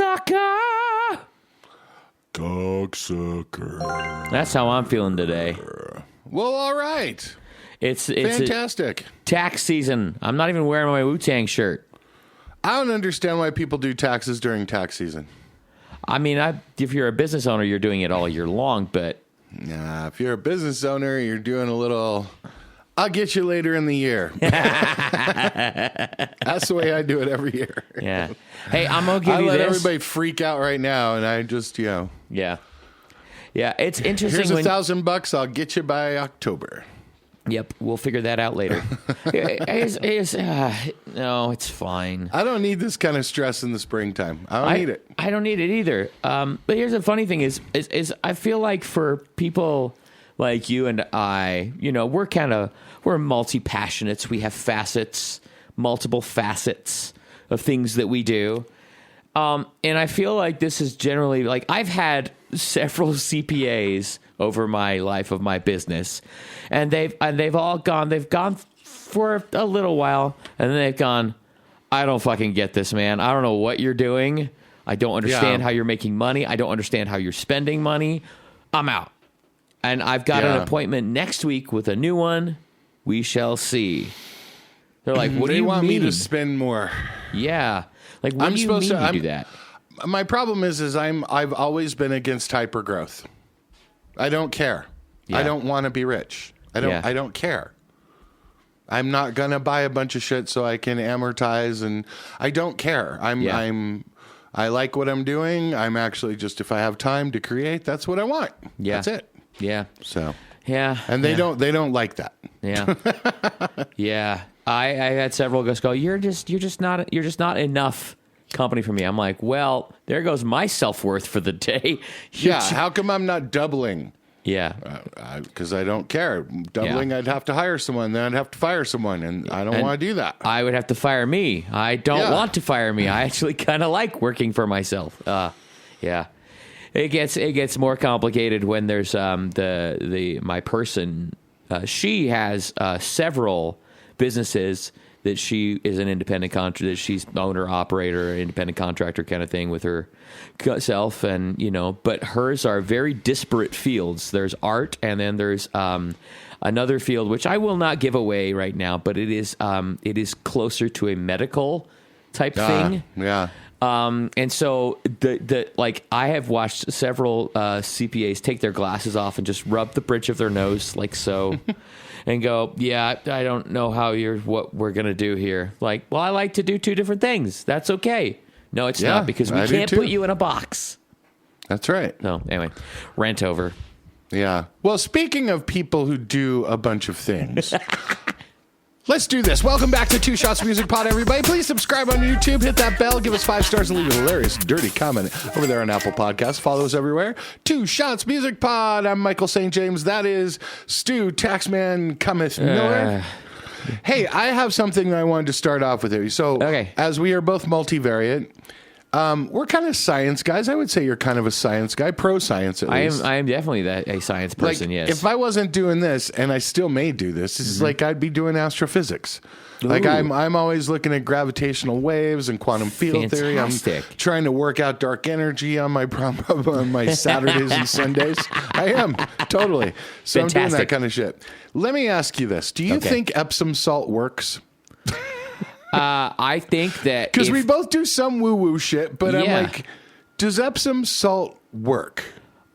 Cocksucker. Cocksucker. That's how I'm feeling today. Well, all right. It's Fantastic. Tax season. I'm not even wearing my Wu-Tang shirt. I don't understand why people do taxes during tax season. I mean, if you're a business owner, you're doing it all year long, but... Nah, if you're a business owner, you're doing a little... I'll get you later in the year. That's the way I do it every year. Yeah. Hey, I'm going to give you this. I let this. everybody freak out right now, and I just, Yeah. Yeah, it's interesting. Here's $1,000. I'll get you by October. Yep, we'll figure that out later. No, it's fine. I don't need this kind of stress in the springtime. I don't need it. I don't need it either. But here's the funny thing is I feel like for people like you and I, we're multi-passionates. We have multiple facets of things that we do. And I feel like this is generally like I've had several CPAs over my life of my business, and they've all gone for a little while, and then they've gone, I don't fucking get this, man. I don't know what you're doing. I don't understand how you're making money. I don't understand how you're spending money. I'm out. And I've got an appointment next week with a new one. We shall see. They're like, what do you want me to spend more? Yeah. Like, what do you mean to do that? My problem is I've always been against hypergrowth. I don't care. Yeah. I don't want to be rich. I don't care. I'm not gonna buy a bunch of shit so I can amortize, and I don't care. I like what I'm doing. I'm actually just, if I have time to create, that's what I want. Yeah. That's it. Yeah. So. Yeah. And they don't like that. Yeah. Yeah. I had several guys go, you're just not enough company for me. I'm like, well, there goes my self-worth for the day. How come I'm not doubling? Yeah. Because I don't care. Doubling, I'd have to hire someone, then I'd have to fire someone, and I don't want to do that. I would have to fire me. I don't want to fire me. I actually kind of like working for myself. Yeah. It gets more complicated when there's my person. She has several businesses that she is an independent contractor, that she's owner, operator, independent contractor kind of thing with herself. And, but hers are very disparate fields. There's art, and then there's another field, which I will not give away right now, but it is closer to a medical type thing. Yeah. And so I have watched several CPAs take their glasses off and just rub the bridge of their nose like so. And go, I don't know what we're going to do here. Like, well, I like to do two different things. That's okay. No, it's not, because we can't put you in a box. That's right. No, anyway, rant over. Yeah. Well, speaking of people who do a bunch of things, let's do this. Welcome back to 2 Shots Music Pod, everybody. Please subscribe on YouTube, hit that bell, give us 5 stars, and leave a hilarious, dirty comment over there on Apple Podcasts. Follow us everywhere. 2 Shots Music Pod. I'm Michael St. James. That is Stu, Taxman Cometh Miller. Hey, I have something I wanted to start off with here. So, as we are both multivariate, we're kind of science guys. I would say you're kind of a science guy, pro-science at least. I am definitely a science person, yes. If I wasn't doing this, and I still may do this, it's like I'd be doing astrophysics. Ooh. Like I'm always looking at gravitational waves and quantum field theory. I'm trying to work out dark energy on my on my Saturdays and Sundays. I am, totally. So I'm doing that kind of shit. Let me ask you this. Do you think Epsom salt works? I think that because we both do some woo-woo shit, but I'm like, does Epsom salt work?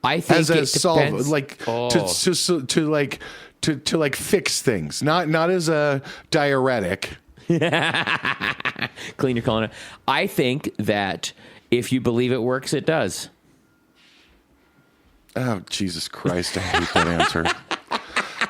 I think as it solve, depends. To fix things, not as a diuretic. Clean your colon. I think that if you believe it works, it does. Oh, Jesus Christ! I hate that answer.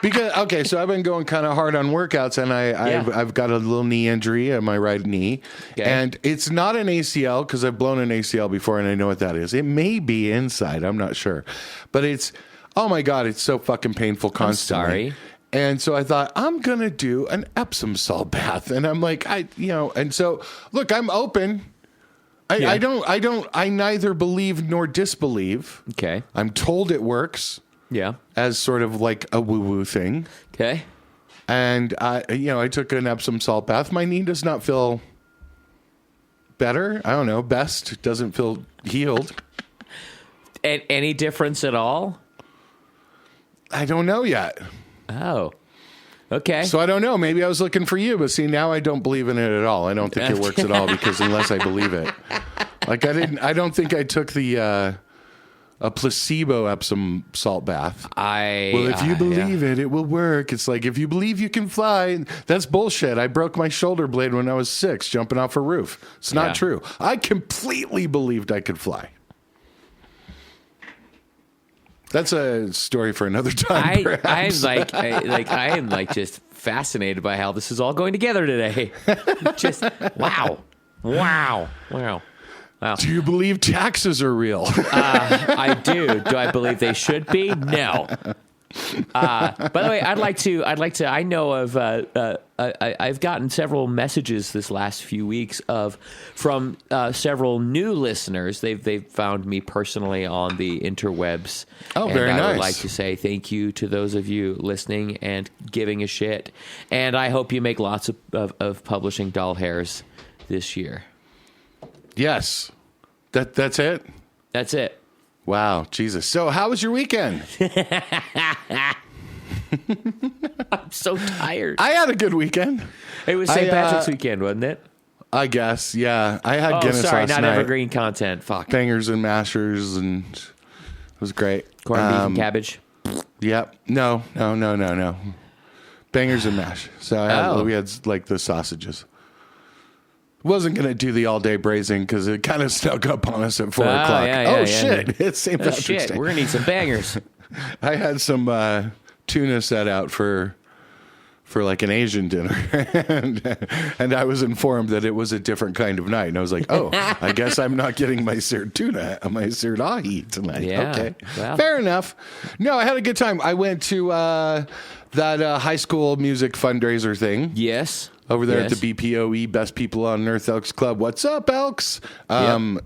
Because so I've been going kind of hard on workouts, and I've got a little knee injury on my right knee, and it's not an ACL because I've blown an ACL before, and I know what that is. It may be inside, I'm not sure, but it's oh my God, it's so fucking painful constantly. I'm sorry. And so I thought I'm gonna do an Epsom salt bath, and I'm like and so look, I'm open. I neither believe nor disbelieve. Okay, I'm told it works. Yeah. As sort of like a woo-woo thing. Okay. And, I took an Epsom salt bath. My knee does not feel better. I don't know. Best doesn't feel healed. And any difference at all? I don't know yet. Oh, okay. So I don't know. Maybe I was looking for you, but see, now I don't believe in it at all. I don't think it works at all because unless I believe it, like I don't think I took the a placebo Epsom salt bath. Well, if you believe it will work. It's like if you believe you can fly, that's bullshit. I broke my shoulder blade when I was 6 jumping off a roof. It's not true. I completely believed I could fly. That's a story for another time. I am like just fascinated by how this is all going together today. Just wow. Do you believe taxes are real? I do. Do I believe they should be? No. By the way, I'd like to. I know of. I've gotten several messages this last few weeks from several new listeners. They've found me personally on the interwebs. Oh, very nice. I would like to say thank you to those of you listening and giving a shit. And I hope you make lots of publishing doll hairs this year. Yes, that's it. That's it. Wow, Jesus. So how was your weekend? I'm so tired. I had a good weekend. It was St. Patrick's weekend, wasn't it? I guess, yeah. I had Guinness sorry, last not night. evergreen content. Fuck. Bangers and mashers, and it was great. Corned beef and cabbage? Yep. No. Bangers and mash. So we had like the sausages. Wasn't going to do the all-day braising because it kind of snuck up on us at 4 o'clock. Shit. It's St. Patrick's Day. We're going to need some bangers. I had some tuna set out for like an Asian dinner. and I was informed that it was a different kind of night. And I was like, I guess I'm not getting my seared tuna, my seared ahi tonight. Yeah, okay. well. Fair enough. No, I had a good time. I went to that high school music fundraiser thing. Yes. Over there at the BPOE, Best People on Earth Elks Club. What's up, Elks? And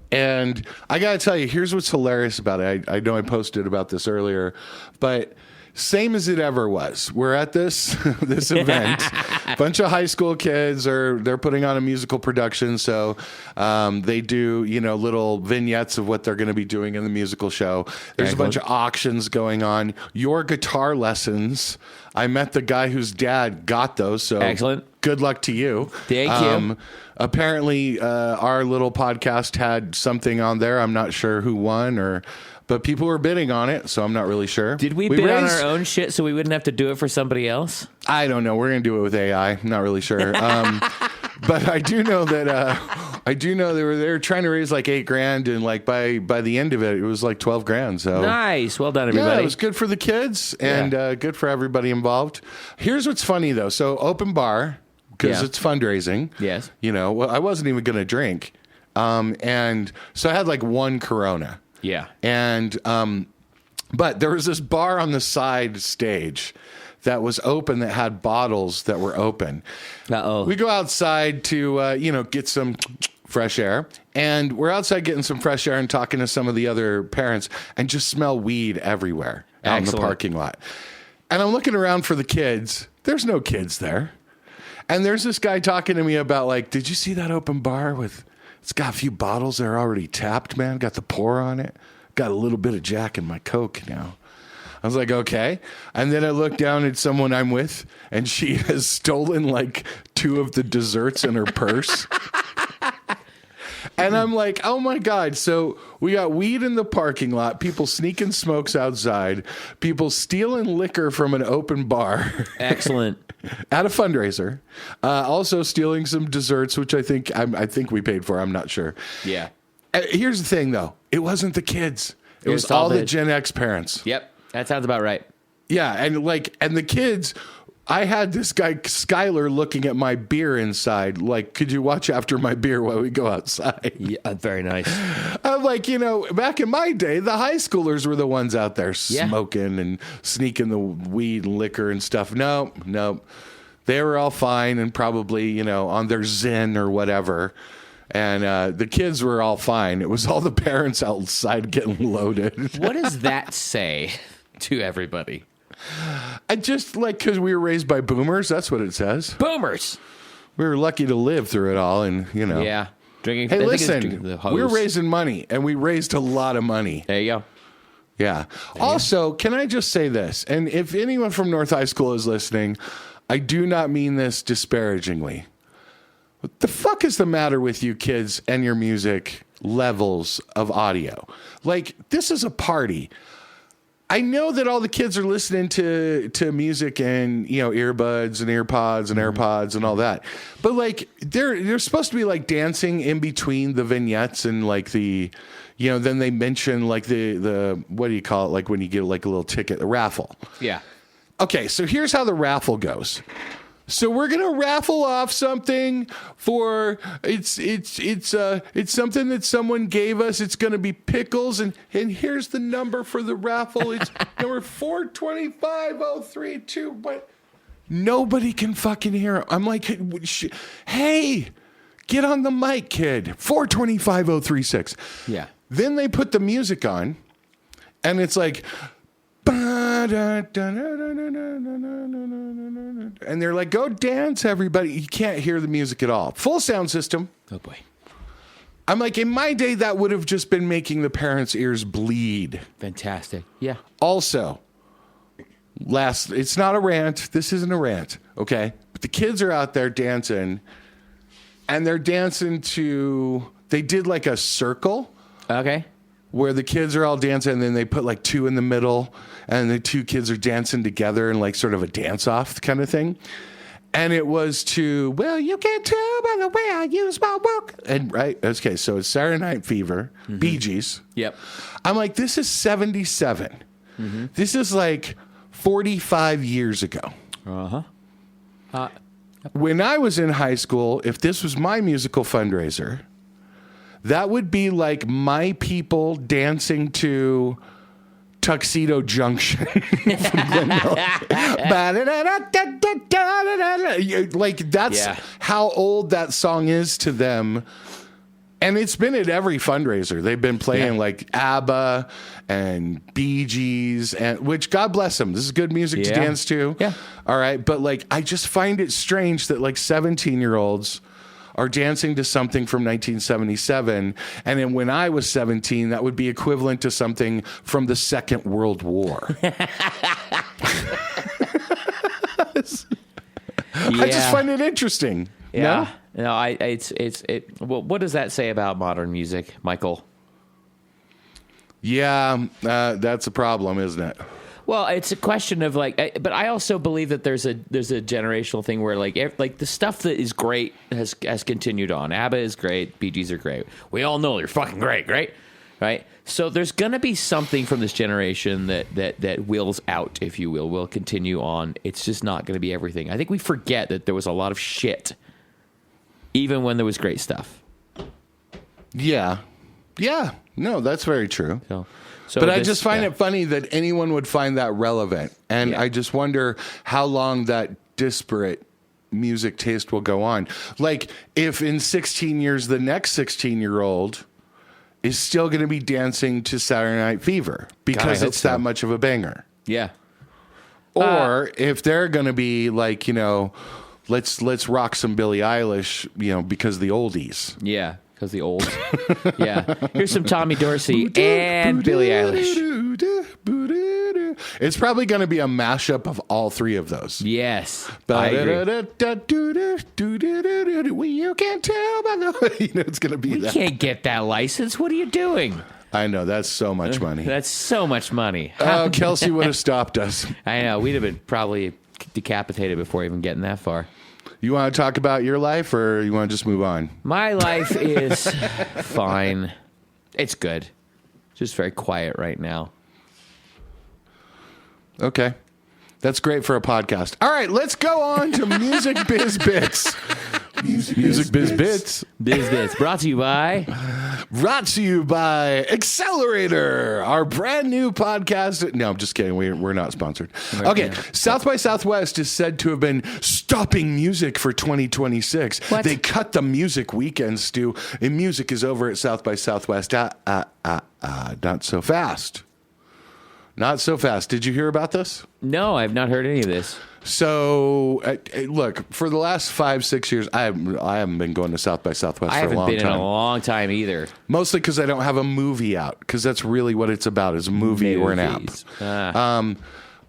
I got to tell you, here's what's hilarious about it. I know I posted about this earlier, but same as it ever was. We're at this event. A bunch of high school kids they're putting on a musical production. So they do, little vignettes of what they're going to be doing in the musical show. There's a bunch of auctions going on. Your guitar lessons. I met the guy whose dad got those. So excellent. Good luck to you. Thank you. Apparently, our little podcast had something on there. I'm not sure who won but people were bidding on it, so I'm not really sure. Did we bid on our own shit so we wouldn't have to do it for somebody else? I don't know. We're going to do it with AI. I'm not really sure. But I do know that they were trying to raise like $8,000, and like by the end of it, it was like $12,000. So nice. Well done, everybody. Yeah, it was good for the kids and good for everybody involved. Here's what's funny though. So open bar because it's fundraising. Yes. I wasn't even going to drink, and so I had like one Corona. Yeah. And, but there was this bar on the side stage that was open that had bottles that were open. Uh-oh. We go outside to, get some fresh air. And we're outside getting some fresh air and talking to some of the other parents and just smell weed everywhere out in the parking lot. And I'm looking around for the kids. There's no kids there. And there's this guy talking to me about like, did you see that open bar with... It's got a few bottles that are already tapped, man. Got the pour on it. Got a little bit of Jack in my Coke now. I was like, okay. And then I looked down at someone I'm with, and she has stolen like 2 of the desserts in her purse. And I'm like, oh my God. So we got weed in the parking lot, people sneaking smokes outside, people stealing liquor from an open bar. Excellent. At a fundraiser. Also stealing some desserts, which I think we paid for. I'm not sure. Yeah. Here's the thing, though. It wasn't the kids. It was all the Gen X parents. Yep. That sounds about right. Yeah. And the kids... I had this guy, Skyler, looking at my beer inside. Like, could you watch after my beer while we go outside? Yeah, very nice. I'm like, back in my day, the high schoolers were the ones out there smoking and sneaking the weed and liquor and stuff. No. They were all fine and probably, on their Zen or whatever. And the kids were all fine. It was all the parents outside getting loaded. What does that say to everybody? I just because we were raised by boomers. That's what it says. Boomers. We were lucky to live through it all, and Yeah. Drinking. Hey, I think it's listen, drinking the hose. we're raising money, and we raised a lot of money. There you go. Yeah. Also, can I just say this? And if anyone from North High School is listening, I do not mean this disparagingly. What the fuck is the matter with you kids and your music levels of audio? Like, this is a party. I know that all the kids are listening to music and, earbuds and earpods and AirPods and all that. But like they're supposed to be like dancing in between the vignettes and like the, then they mention like the what do you call it? Like when you get like a little ticket, the raffle. Yeah. Okay, so here's how the raffle goes. So we're gonna raffle off something for it's something that someone gave us. It's gonna be pickles, and here's the number for the raffle. It's number 425032. But nobody can fucking hear it. I'm like, hey, get on the mic, kid. 425036. Yeah. Then they put the music on, and it's like. And they're like, go dance, everybody. You can't hear the music at all. Full sound system. Oh, boy. I'm like, in my day, that would have just been making the parents' ears bleed. Fantastic. Yeah. Also, it's not a rant. This isn't a rant, okay? But the kids are out there dancing, and they're dancing to, they did like a circle. Okay. Where the kids are all dancing, and then they put like two in the middle, and the two kids are dancing together in like sort of a dance-off kind of thing. And it was to, well, you can tell by the way I use my walk. And right, okay, so it's Saturday Night Fever, Bee Gees. Yep. I'm like, this is 77. This is like 45 years ago. Uh-huh. When I was in high school, if this was my musical fundraiser, that would be like my people dancing to Tuxedo Junction. Like, that's how old that song is to them. And it's been at every fundraiser. They've been playing like ABBA and Bee Gees, and which, God bless them. This is good music to dance to. Yeah. All right. But like, I just find it strange that like 17-year-olds are dancing to something from 1977. And then when I was 17, that would be equivalent to something from the Second World War. I just find it interesting. Yeah. No, well, what does that say about modern music, Michael? Yeah, that's a problem, isn't it? Well, it's a question of like, but I also believe that there's a generational thing where like the stuff that is great has continued on. ABBA is great, Bee Gees are great. We all know they're fucking great, right? So there's gonna be something from this generation that wills out, if you will continue on. It's just not gonna be everything. I think we forget that there was a lot of shit, even when there was great stuff. Yeah. No, that's very true. But I just find it funny that anyone would find that relevant. And I just wonder how long that disparate music taste will go on. Like, if in 16 years, the next 16-year-old is still going to be dancing to Saturday Night Fever because it's that much of a banger. Yeah. Or if they're going to be like, let's rock some Billie Eilish, because the oldies. Yeah. Because the old. Yeah. Here's some Tommy Dorsey and Billie Eilish. It's probably going to be a mashup of all three of those. Yes. I agree. You can't tell by the way. It's going to be that. We can't get that license. What are you doing? I know. That's so much money. That's so much money. Oh, Kelsey would have stopped us. I know. We'd have been probably decapitated before even getting that far. You want to talk about your life, or you want to just move on? My life is fine. It's good. Just very quiet right now. Okay. That's great for a podcast. All right, let's go on to Music Biz Bits. Music Biz Bits. Biz Bits. Brought to you by Accelerator, our brand new podcast. No, I'm just kidding. We're not sponsored. Okay, South by Southwest is said to have been stopping music for 2026. What? They cut the music weekends, Stu, and music is over at South by Southwest. Not so fast. Not so fast. Did you hear about this? No, I've not heard any of this. So, look, for the last 5-6 years, I haven't been going to South by Southwest for a long time. I haven't been in a long time either. Mostly because I don't have a movie out, because that's really what it's about, is a movie or an app.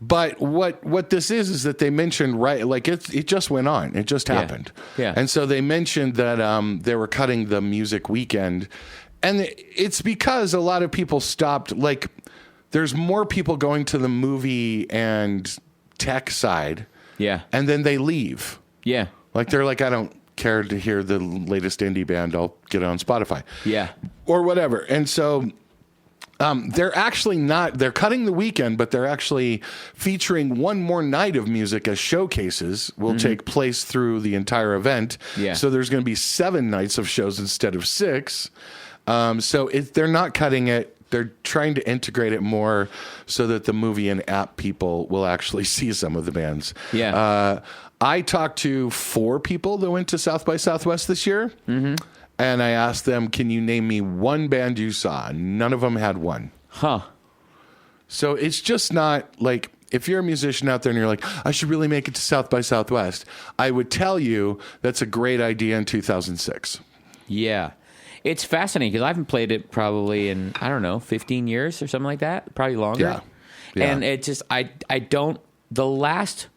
But what this is that they mentioned, right, like it just went on. It just happened. Yeah. And so they mentioned that they were cutting the music weekend. And it's because a lot of people stopped, like, there's more people going to the movie and tech side. Yeah. And then they leave. Yeah. Like, they're like, I don't care to hear the latest indie band. I'll get it on Spotify. Yeah. Or whatever. And so they're actually they're cutting the weekend, but they're actually featuring one more night of music as showcases will take place through the entire event. Yeah. So there's going to be 7 nights of shows instead of 6. So they're not cutting it. They're trying to integrate it more so that the movie and app people will actually see some of the bands. Yeah. I talked to 4 people that went to South by Southwest this year. Mm-hmm. And I asked them, can you name me one band you saw? None of them had one. Huh. So it's just not like, if you're a musician out there and you're like, I should really make it to South by Southwest, I would tell you that's a great idea in 2006. Yeah. It's fascinating because I haven't played it probably in, I don't know, 15 years or something like that. Probably longer. Yeah. And it just, I don't, the last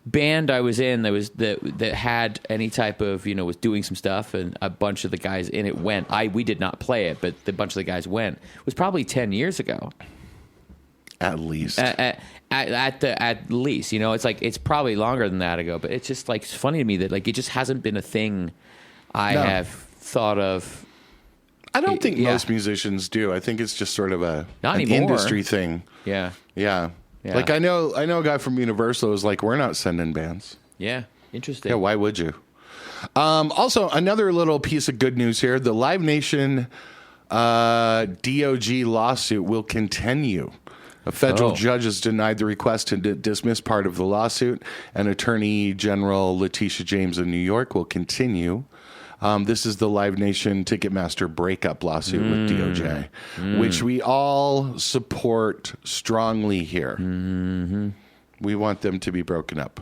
band I was in that had any type of, was doing some stuff, and a bunch of the guys in it went. We did not play it, but the bunch of the guys went. It was probably 10 years ago. At least. At least, it's like, it's probably longer than that ago, but it's just like, it's funny to me that like, it just hasn't been a thing I have thought of. I don't think most musicians do. I think it's just sort of an anymore. Industry thing. Yeah. Yeah. Like I know a guy from Universal was like, we're not sending bands. Yeah. Interesting. Yeah, why would you? Also, another little piece of good news here. The Livenation DOJ lawsuit will continue. A federal judge has denied the request to dismiss part of the lawsuit, and Attorney General Letitia James of New York will continue. This is the Live Nation Ticketmaster breakup lawsuit with DOJ, which we all support strongly here. Mm-hmm. We want them to be broken up.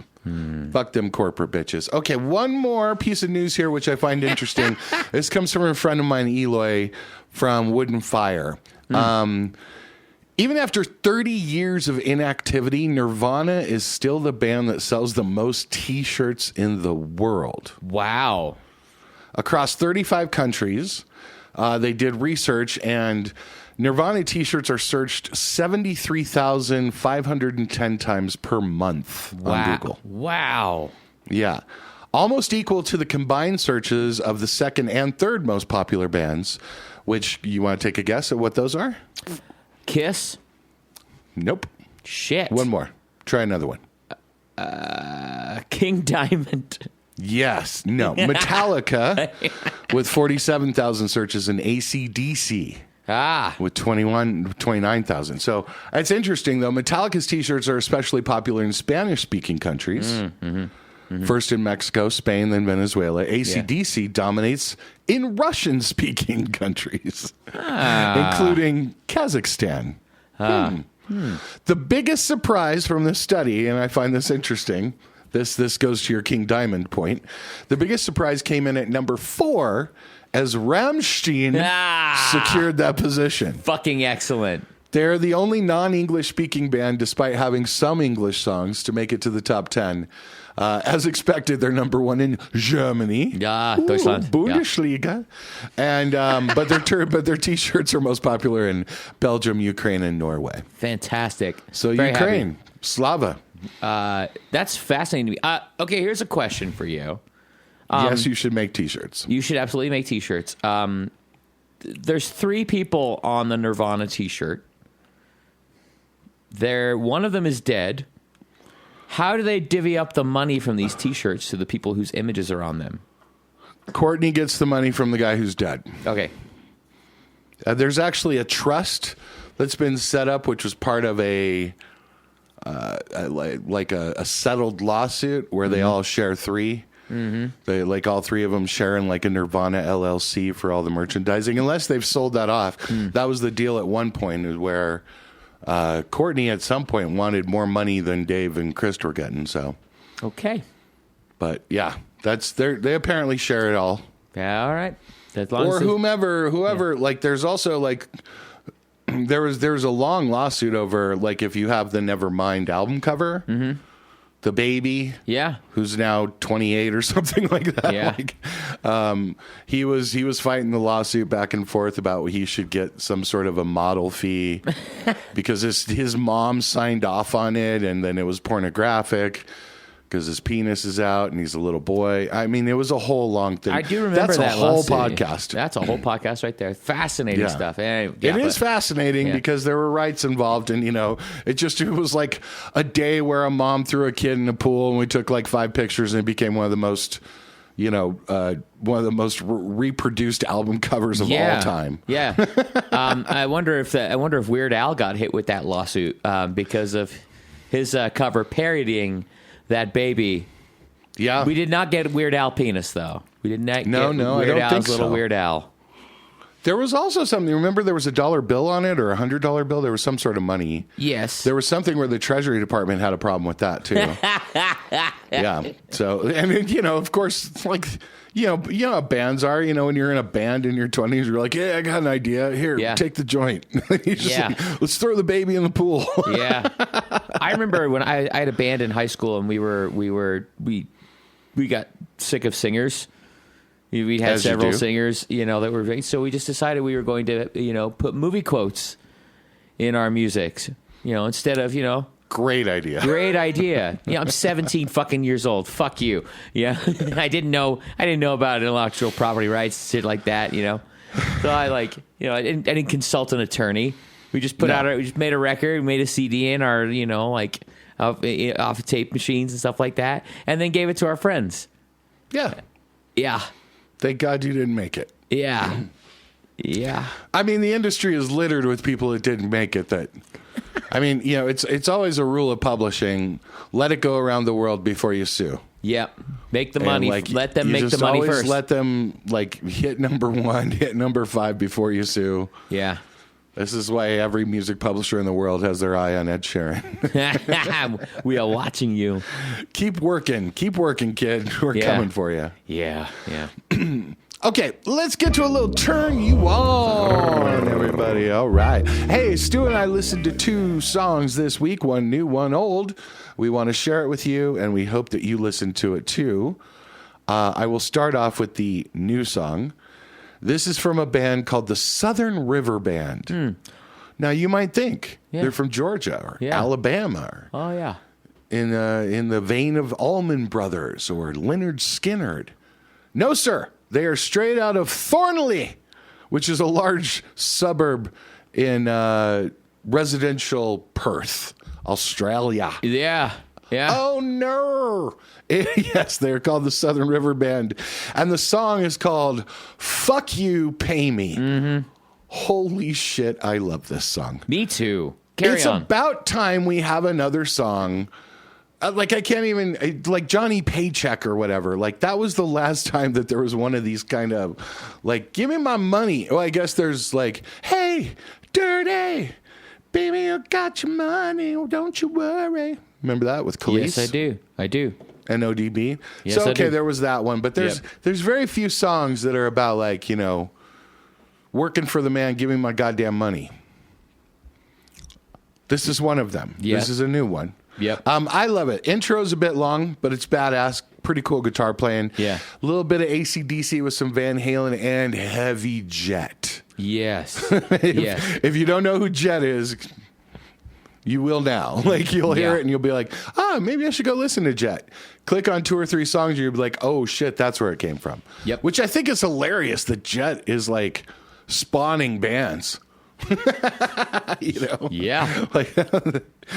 Fuck them corporate bitches. Okay, one more piece of news here, which I find interesting. This comes from a friend of mine, Eloy, from Wood and Fire. Even after 30 years of inactivity, Nirvana is still the band that sells the most T-shirts in the world. Wow. Across 35 countries, they did research, and Nirvana T-shirts are searched 73,510 times per month on Google. Wow. Yeah. Almost equal to the combined searches of the second and third most popular bands, which you want to take a guess at what those are? Kiss? Nope. Shit. One more. Try another one. King Diamond. Yes. No. Metallica with 47,000 searches, and AC/DC with 29,000. So it's interesting, though. Metallica's T-shirts are especially popular in Spanish-speaking countries. First in Mexico, Spain, then Venezuela. AC/DC dominates in Russian-speaking countries, including Kazakhstan. The biggest surprise from this study, and I find this interesting, this goes to your King Diamond point, the biggest surprise came in at number 4 as Rammstein secured that position. Fucking excellent. They're the only non-English speaking band, despite having some English songs, to make it to the top 10. As expected, they're number 1 in Germany. Deutschland. Bundesliga. And but their T-shirts are most popular in Belgium, Ukraine, and Norway. Fantastic. So Very Ukraine, happy. Slava. That's fascinating to me. Okay, here's a question for you. Yes, you should make T-shirts. You should absolutely make T-shirts. There's 3 people on the Nirvana T-shirt. One of them is dead. How do they divvy up the money from these T-shirts to the people whose images are on them? Courtney gets the money from the guy who's dead. Okay. There's actually a trust that's been set up, which was part of a settled lawsuit where they all share 3. They all 3 of them sharing like a Nirvana LLC for all the merchandising, unless they've sold that off. That was the deal at one point, where Courtney at some point wanted more money than Dave and Chris were getting. So Okay. But yeah, they apparently share it all. Yeah, all right. As long Or as whoever, like there's also like there was a long lawsuit over like if you have the Nevermind album cover, the baby, who's now 28 or something like that. Yeah. Like, he was fighting the lawsuit back and forth about he should get some sort of a model fee because his mom signed off on it, and then it was pornographic because his penis is out and he's a little boy. I mean, it was a whole long thing. I do remember that That's a whole lawsuit. podcast. That's a whole podcast right there. Fascinating stuff. It is fascinating because there were rights involved, and it was like a day where a mom threw a kid in a pool, and we took like 5 pictures, and it became one of the most reproduced album covers of all time. Yeah. I wonder if Weird Al got hit with that lawsuit because of his cover parodying that baby. Yeah. We did not get Weird Al penis, though. We did not get Weird Al's think little so. Weird Al. There was also something, remember there was a $1 bill on it or a $100 bill? There was some sort of money. Yes. There was something where the Treasury Department had a problem with that, too. Yeah. So, and of course, like, how bands are, when you're in a band in your 20s, you're like, I got an idea. Here, take the joint. Like, let's throw the baby in the pool. Yeah. I remember when I had a band in high school, and we got sick of singers. We had several singers, that were, so we just decided we were going to, put movie quotes in our music, instead of, Great idea. Great idea. I'm 17 fucking years old. Fuck you. Yeah. I didn't know about intellectual property rights, shit like that, So I I didn't consult an attorney. We just we just made a record, we made a CD in our, off tape machines and stuff like that, and then gave it to our friends. Yeah. Yeah. Thank God you didn't make it. Yeah. Yeah. I mean, the industry is littered with people that didn't make it. It's always a rule of publishing. Let it go around the world before you sue. Yep. Make the money. Let them make the money first. Let them hit number 1, hit number 5 before you sue. Yeah. This is why every music publisher in the world has their eye on Ed Sheeran. We are watching you. Keep working, kid. We're coming for you. Yeah, yeah. Okay, let's get to a little turn you on, everybody. All right. Hey, Stu and I listened to 2 songs this week, one new, one old. We want to share it with you, and we hope that you listen to it too. I will start off with the new song. This is from a band called the Southern River Band. Now, you might think they're from Georgia or Alabama. Oh, yeah. In the vein of Allman Brothers or Lynyrd Skynyrd. No, sir. They are straight out of Thornley, which is a large suburb in residential Perth, Australia. Yeah. Yeah. Oh, no. Yes, they're called the Southern River Band. And the song is called Fuck You, Pay Me. Mm-hmm. Holy shit, I love this song. Me too. Carry on. It's about time we have another song. I can't even, like Johnny Paycheck or whatever. Like, that was the last time that there was one of these kind of, like, give me my money. Well, I guess there's like, hey, dirty, baby, you got your money, don't you worry. Remember that with Khalees? Yes, I do. And ODB. Yes, so, okay, I do. there was that one. But there's very few songs that are about, like, working for the man, give me my goddamn money. This is one of them. Yep. This is a new one. Yep. I love it. Intro's a bit long, but it's badass. Pretty cool guitar playing. Yeah. A little bit of AC/DC with some Van Halen and Heavy Jet. Yes. If you don't know who Jet is, you will now. Like, you'll hear it and you'll be like, maybe I should go listen to Jet. Click on 2 or 3 songs and you'll be like, oh shit, that's where it came from. Yep. Which I think is hilarious that Jet is like spawning bands. Yeah. Like,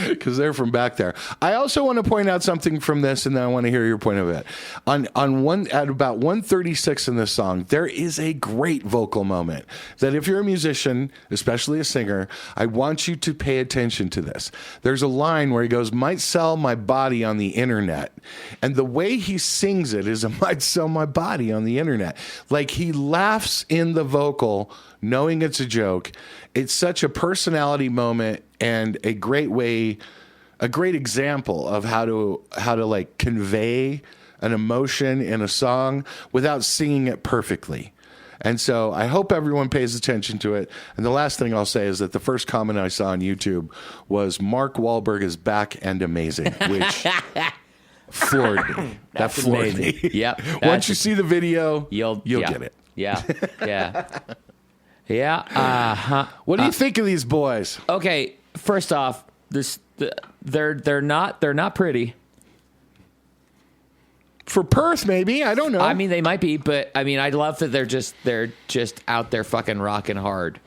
because they're from back there. I also want to point out something from this, and then I want to hear your point of it. At about 136 in this song, there is a great vocal moment that if you're a musician, especially a singer, I want you to pay attention to this. There's a line where he goes, might sell my body on the internet. And the way he sings it is, I might sell my body on the internet. Like, he laughs in the vocal, knowing it's a joke. It's such a personality moment and a great way a great example of how to like convey an emotion in a song without singing it perfectly. And so I hope everyone pays attention to it. And the last thing I'll say is that the first comment I saw on YouTube was Mark Wahlberg is back and amazing, which floored me. That floored me. Yep. Once you see the video, you'll get it. Yeah. Yeah. Yeah. What do you think of these boys? Okay. First off, they're not pretty. For Perth, maybe. I don't know. I mean, they might be, but I mean, I love that they're just out there fucking rocking hard.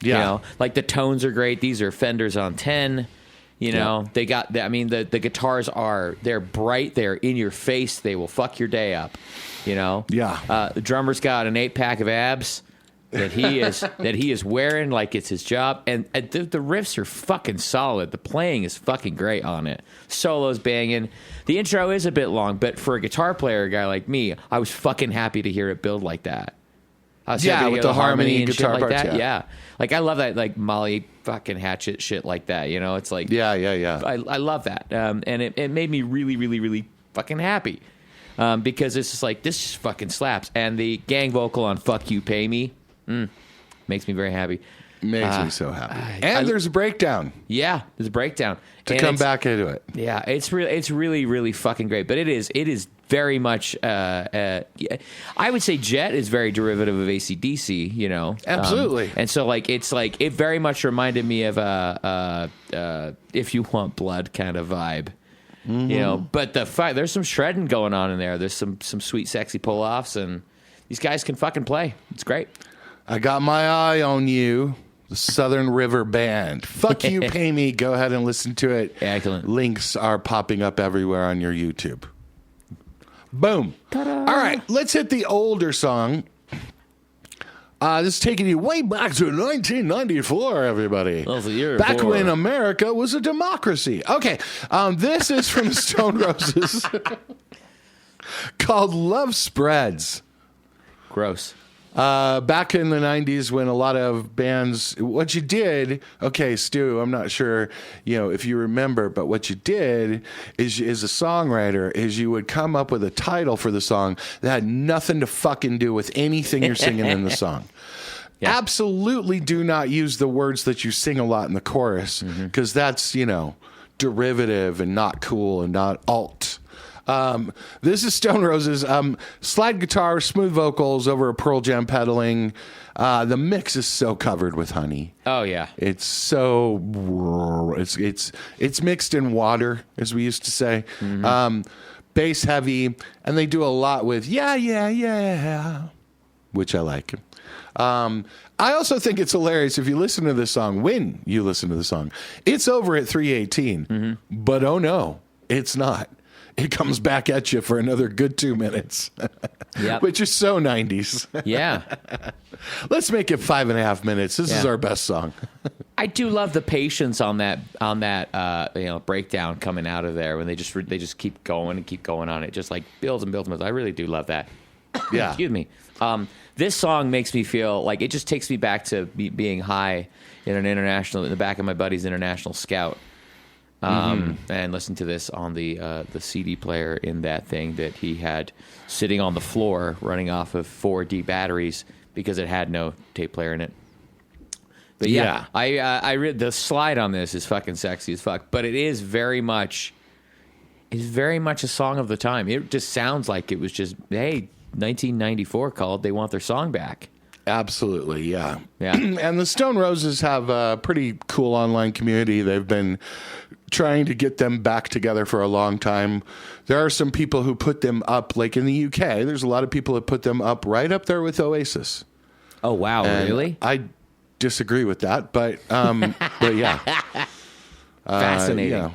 Yeah. You know, like the tones are great. These are Fenders on 10. You know, they got, I mean, the guitars they're bright. They're in your face. They will fuck your day up. You know? Yeah. The drummer's got an 8-pack of abs that he is wearing like it's his job. And the riffs are fucking solid. The playing is fucking great on it. Solo's banging. The intro is a bit long, but for a guitar player, a guy like me, I was fucking happy to hear it build like that. With the harmony and guitar shit like parts, that. Yeah. Like I love that, like Molly fucking Hatchet shit like that. You know, it's like Yeah. I love that, and it made me really, really, really fucking happy because it's just like this just fucking slaps. And the gang vocal on "Fuck You, Pay Me" makes me very happy. Makes me so happy. And there's a breakdown. Yeah, there's a breakdown To come back into it. Yeah, it's really, really fucking great. But it is very much. I would say Jet is very derivative of AC/DC. You know, absolutely. And so it very much reminded me of If You Want Blood kind of vibe. Mm-hmm. You know, but there's some shredding going on in there. There's some sweet, sexy pull-offs, and these guys can fucking play. It's great. I got my eye on you. The Southern River Band. Fuck You, Pay Me. Go ahead and listen to it. Excellent. Links are popping up everywhere on your YouTube. Boom. Ta-da. All right, let's hit the older song. This is taking you way back to 1994, everybody. Well, it's a year back before. when America was a democracy. Okay, this is from Stone Roses called Love Spreads. Gross. Back in the 90s when a lot of bands, what you did, okay, Stu, I'm not sure, if you remember, but what you did is a songwriter is you would come up with a title for the song that had nothing to fucking do with anything you're singing in the song. Yeah. Absolutely do not use the words that you sing a lot in the chorus because that's, derivative and not cool and not alt. This is Stone Roses. Slide guitar, smooth vocals over a Pearl Jam pedaling. The mix is so covered with honey. Oh yeah, it's so it's mixed in water, as we used to say. Bass heavy, and they do a lot with yeah, which I like. I also think it's hilarious if you listen to this song. When you listen to the song, it's over at 3:18, but oh no, it's not. It comes back at you for another good 2 minutes, which is so 90s. Yeah. Let's make it 5.5 minutes. This is our best song. I do love the patience on that breakdown coming out of there when they just keep going and keep going on it, just like builds and builds and builds. I really do love that. Yeah. Excuse me. This song makes me feel like it just takes me back to being high in the back of my buddy's International Scout. And listen to this on the CD player in that thing that he had sitting on the floor running off of 4D batteries because it had no tape player in it. But I read the slide on this is fucking sexy as fuck, but it is very much a song of the time. It just sounds like it was just, hey, 1994 called, they want their song back. Absolutely, yeah. And the Stone Roses have a pretty cool online community. They've been trying to get them back together for a long time. There are some people who put them up, like in the UK, there's a lot of people that put them up right up there with Oasis. Oh, wow, and really? I disagree with that, but yeah. Fascinating.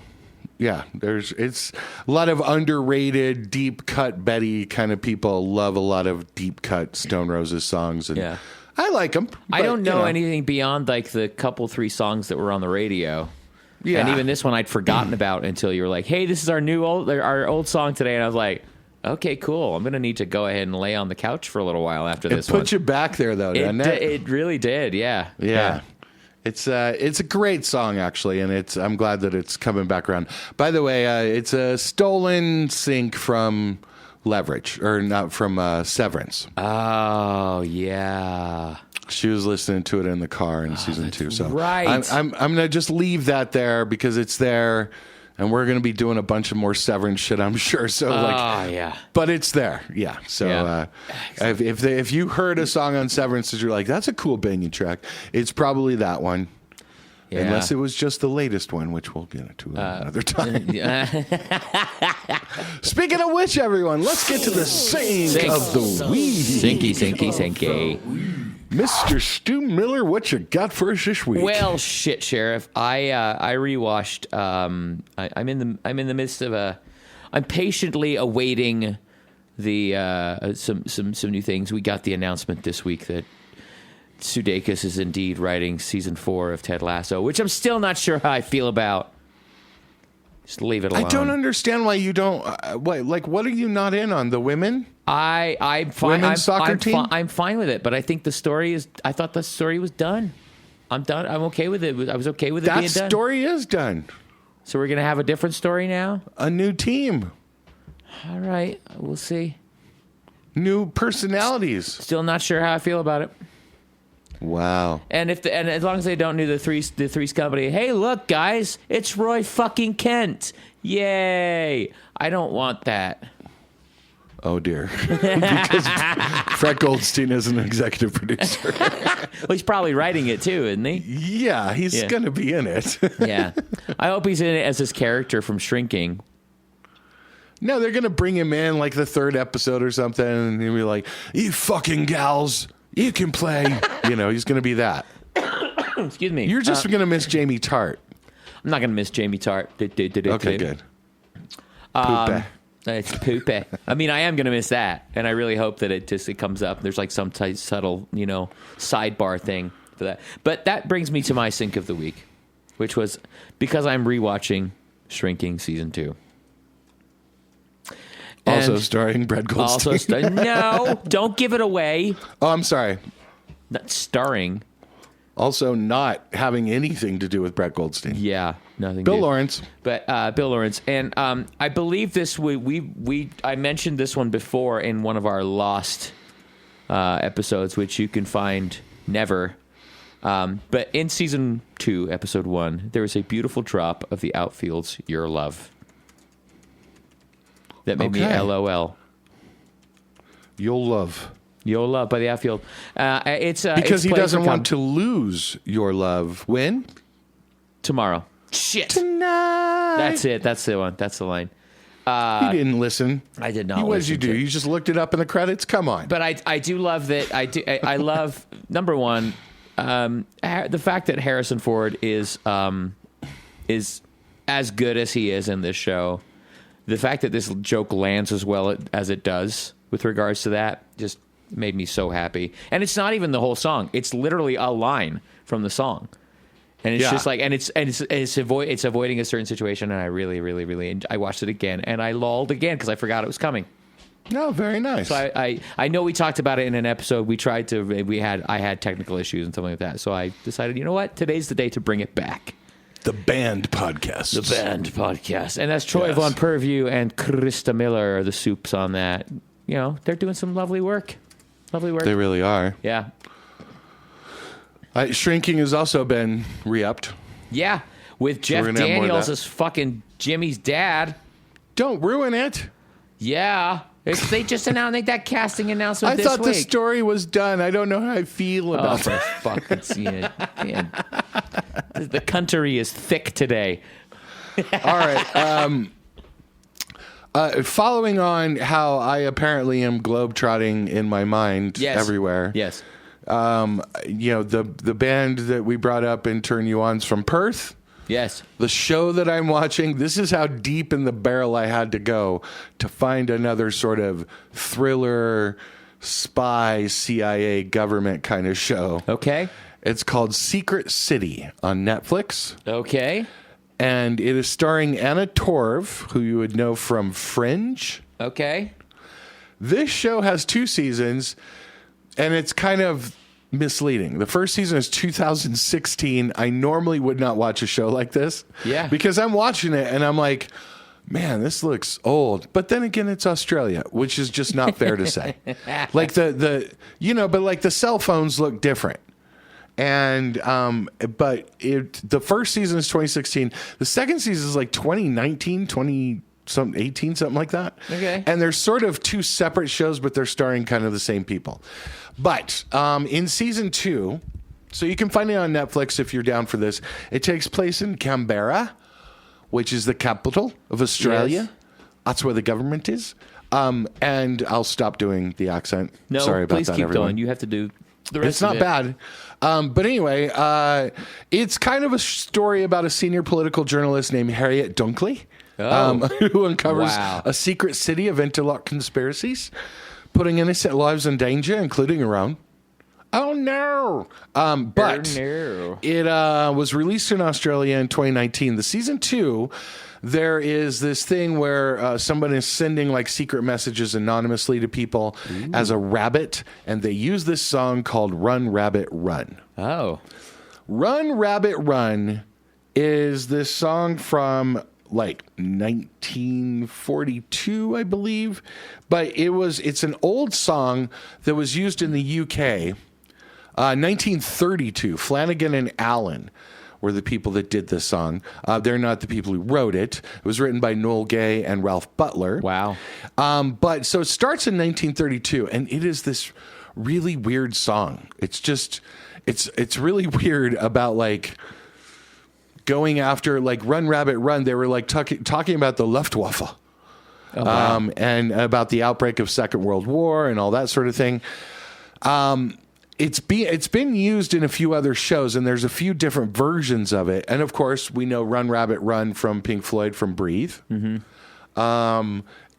Yeah, it's a lot of underrated, deep cut Betty kind of people love a lot of deep cut Stone Roses songs, and I like them. I don't know anything beyond like the couple 3 songs that were on the radio. Yeah, and even this one I'd forgotten about until you were like, "Hey, this is our old song today," and I was like, "Okay, cool. I'm gonna need to go ahead and lay on the couch for a little while after this one." It put you back there though, doesn't it? It really did. Yeah. It's a great song, actually, and I'm glad that it's coming back around. By the way, it's a stolen sync from Leverage, or not, from Severance. Oh, yeah. She was listening to it in the car in season 2. So right. I'm going to just leave that there because it's there, and we're going to be doing a bunch of more Severance shit, I'm sure. So yeah. But it's there, yeah. So if you heard a song on Severance that you're like, that's a cool banging track, it's probably that one. Yeah. Unless it was just the latest one, which we'll get into another time. Speaking of which, everyone, let's get to the sink of the week. Sinky. Mr. Stu Miller, what you got for us this week? Well, shit, Sheriff. I rewatched. I'm in the midst of I'm patiently awaiting the some new things. We got the announcement this week that Sudeikis is indeed writing season 4 of Ted Lasso, which I'm still not sure how I feel about. Just leave it alone. I don't understand why you don't. What are you not in on? The women? I'm fine. Women's soccer team? I'm fine with it, but I think the story is. I thought the story was done. I'm done. I'm okay with it. I was okay with it being done. That story is done. So we're gonna have a different story now. A new team. All right, we'll see. New personalities. Still not sure how I feel about it. Wow. And as long as they don't do the Three's Company, hey, look, guys, it's Roy fucking Kent. Yay. I don't want that. Oh, dear. Because Fred Goldstein is an executive producer. Well, he's probably writing it, too, isn't he? Yeah, he's going to be in it. Yeah. I hope he's in it as his character from Shrinking. No, they're going to bring him in like the 3rd episode or something, and he'll be like, you fucking gals. You can play. He's going to be that. Excuse me. You're just going to miss Jamie Tart. I'm not going to miss Jamie Tart. Okay, good. Poopy. It's poopy. I mean, I am going to miss that, and I really hope that it comes up. There's like some subtle, sidebar thing for that. But that brings me to my sink of the week, which was because I'm rewatching Shrinking season 2. Also starring Brett Goldstein. No, don't give it away. Oh, I'm sorry. Not starring. Also not having anything to do with Brett Goldstein. Yeah, nothing. Bill Lawrence. But Bill Lawrence. And I believe this, I mentioned this one before in one of our Lost episodes, which you can find never. But in season 2, episode 1, there was a beautiful drop of The Outfield's Your Love. That made me LOL. You'll love by The Outfield. It's because he doesn't want to lose your love. When? Tomorrow. Shit. Tonight. That's it. That's the one. That's the line. You didn't listen. I did not. What did you do? You just looked it up in the credits. Come on. But I do love that. I love number one, the fact that Harrison Ford is as good as he is in this show. The fact that this joke lands as well as it does with regards to that just made me so happy. And it's not even the whole song; it's literally a line from the song, and it's just like, and it's avoiding a certain situation. And I really, I watched it again, and I lolled again because I forgot it was coming. No, very nice. So I know we talked about it in an episode. I had technical issues and something like that. So I decided, you know what, today's the day to bring it back. The Band Podcast. And that's Troy Von Purview and Krista Miller, the soups on that. They're doing some lovely work. They really are. Yeah. Shrinking has also been re-upped. Yeah. With Jeff Daniels as fucking Jimmy's dad. Don't ruin it. Yeah. They just announced that casting announcement this week. I thought the story was done. I don't know how I feel about it. The country is thick today. All right. Following on how I apparently am globetrotting in my mind everywhere. Yes. The band that we brought up and Turn You On's from Perth. Yes. The show that I'm watching, this is how deep in the barrel I had to go to find another sort of thriller, spy, CIA, government kind of show. Okay. It's called Secret City on Netflix. Okay. And it is starring Anna Torv, who you would know from Fringe. Okay. This show has 2 seasons, and it's kind of misleading. The first season is 2016. I normally would not watch a show like this. Yeah. Because I'm watching it and I'm like, man, this looks old. But then again, it's Australia, which is just not fair to say. Like but like the cell phones look different. And but the first season is 2016. The second season is like 2019, 18, something like that. Okay. And they're sort of two separate shows, but they're starring kind of the same people. But in season 2, so you can find it on Netflix if you're down for this. It takes place in Canberra, which is the capital of Australia. Yes. That's where the government is. And I'll stop doing the accent. No, sorry about please that, keep everyone. going. You have to do the rest. It's not bad. But anyway, it's kind of a story about a senior political journalist named Harriet Dunkley, who uncovers a secret city of interlocked conspiracies, putting innocent lives in danger, including her own. Oh, no. But it was released in Australia in 2019. The season 2, there is this thing where someone is sending like secret messages anonymously to people as a rabbit, and they use this song called Run, Rabbit, Run. Oh. Run, Rabbit, Run is this song from like 1942, I believe. But it's an old song that was used in the UK. 1932, Flanagan and Allen were the people that did this song. They're not the people who wrote it. It was written by Noel Gay and Ralph Butler. Wow. But so it starts in 1932, and it is this really weird song. It's just, it's really weird about like going after like Run Rabbit Run. They were like talking about the Luftwaffe. Oh, wow. And about the outbreak of Second World War and all that sort of thing. It's been used in a few other shows, and there's a few different versions of it. And of course, we know "Run Rabbit Run" from Pink Floyd from Breathe. Mm-hmm.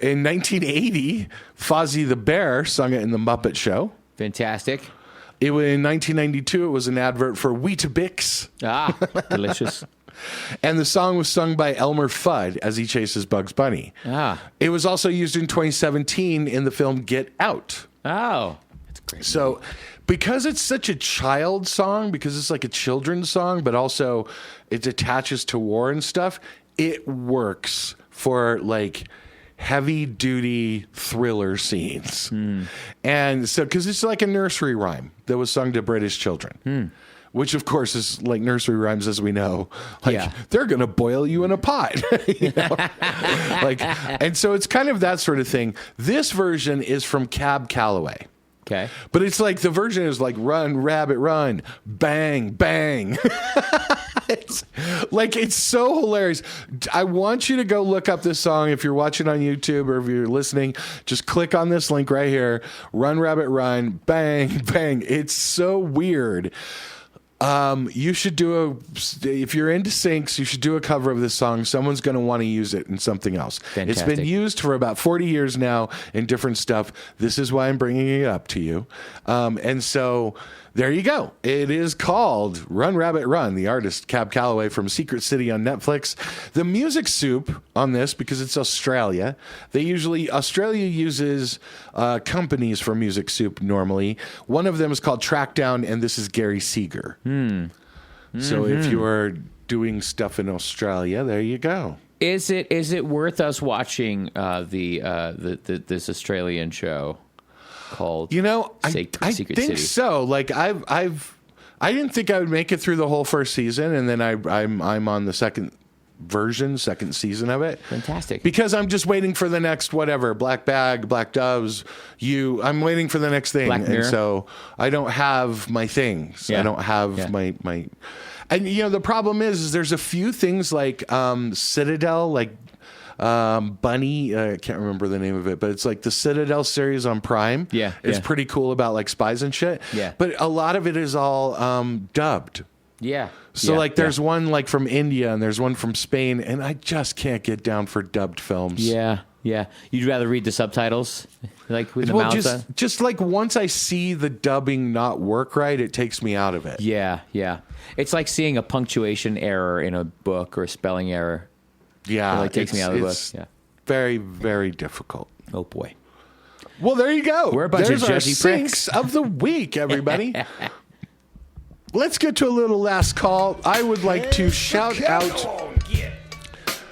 In 1980, Fozzie the Bear sung it in the Muppet Show. Fantastic. In 1992, it was an advert for Witty Bits. Ah, delicious. And the song was sung by Elmer Fudd as he chases Bugs Bunny. Ah. It was also used in 2017 in the film Get Out. Oh, that's great. So, because it's such a child song, because it's like a children's song, but also it attaches to war and stuff, it works for like heavy duty thriller scenes. And so, because it's like a nursery rhyme that was sung to British children. Which, of course, is like nursery rhymes, as we know. Like, they're going to boil you in a pot. You know? And so it's kind of that sort of thing. This version is from Cab Calloway. Okay. But it's like the version is like Run, Rabbit, Run, bang, bang. It's so hilarious. I want you to go look up this song. If you're watching on YouTube or if you're listening, just click on this link right here. Run, Rabbit, Run, bang, bang. It's so weird. You should if you're into syncs, you should do a cover of this song. Someone's going to want to use it in something else. Fantastic. It's been used for about 40 years now in different stuff. This is why I'm bringing it up to you. And so there you go. It is called Run, Rabbit, Run, the artist Cab Calloway from Secret City on Netflix. The music soup on this, because it's Australia, Australia uses companies for music soup normally. One of them is called Trackdown, and this is Gary Seeger. So if you are doing stuff in Australia, there you go. Is it worth us watching this Australian show called? I Secret think City? so. Like I didn't think I would make it through the whole first season, and then I'm on the second season of it. Fantastic. Because I'm just waiting for the next whatever, Black Bag, Black Doves, I'm waiting for the next thing. Black Mirror. And so I don't have my things. Yeah. I don't have my and the problem is there's a few things like Citadel, like Bunny, I can't remember the name of it, but it's like the Citadel series on Prime. Yeah. It's pretty cool about like spies and shit. Yeah. But a lot of it is all dubbed. Yeah. So there's one like from India and there's one from Spain, and I just can't get down for dubbed films. Yeah. Yeah. You'd rather read the subtitles, like with the mouth. Just like once I see the dubbing not work right, it takes me out of it. Yeah. Yeah. It's like seeing a punctuation error in a book or a spelling error. Yeah. It takes me out of the book. Yeah. Very, very difficult. Oh boy. Well, there you go. We're a bunch There's of our judgy pricks syncs of the week, everybody. let's get to a little last call. I would like to shout out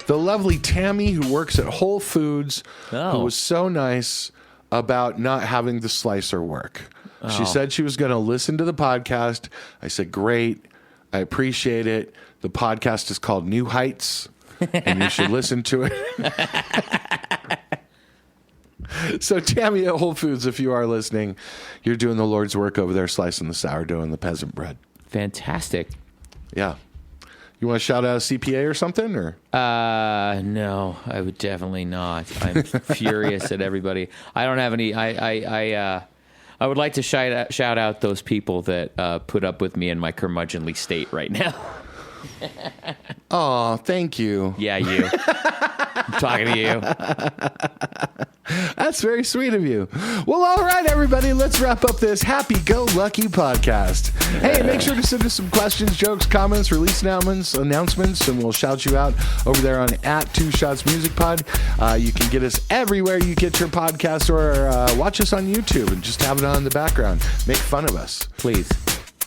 the lovely Tammy who works at Whole Foods, who was so nice about not having the slicer work. She said she was going to listen to the podcast. I said, great. I appreciate it. The podcast is called New Heights, and you should listen to it. So, Tammy at Whole Foods, if you are listening, you're doing the Lord's work over there, slicing the sourdough and the peasant bread. Fantastic. Yeah. You want to shout out a CPA or something? Or no, I would definitely not. I'm furious at everybody. I don't have any. I would like to shout out those people that put up with me in my curmudgeonly state right now. Oh, thank you. Yeah, you. I'm talking to you. That's very sweet of you. Well, all right, everybody, let's wrap up this happy-go-lucky podcast. Hey, make sure to send us some questions, jokes, comments, release announcements, and we'll shout you out over there on @2ShotsMusicPod. You can get us everywhere you get your podcast, or watch us on YouTube and just have it on in the background. Make fun of us. Please.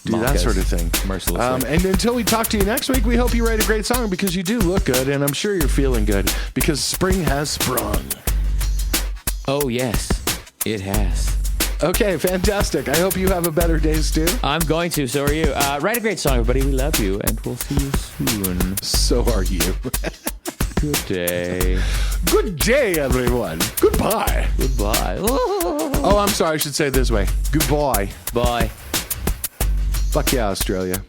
Do that sort of thing. Mercilessly. And until we talk to you next week, we hope you write a great song, because you do look good, and I'm sure you're feeling good, because spring has sprung. Oh, yes, it has. Okay, fantastic. I hope you have a better day, Stu. I'm going to. So are you. Write a great song, everybody. We love you, and we'll see you soon. So are you. Good day. Good day, everyone. Goodbye. Goodbye. Oh, I'm sorry. I should say it this way. Goodbye. Bye. Fuck yeah, Australia.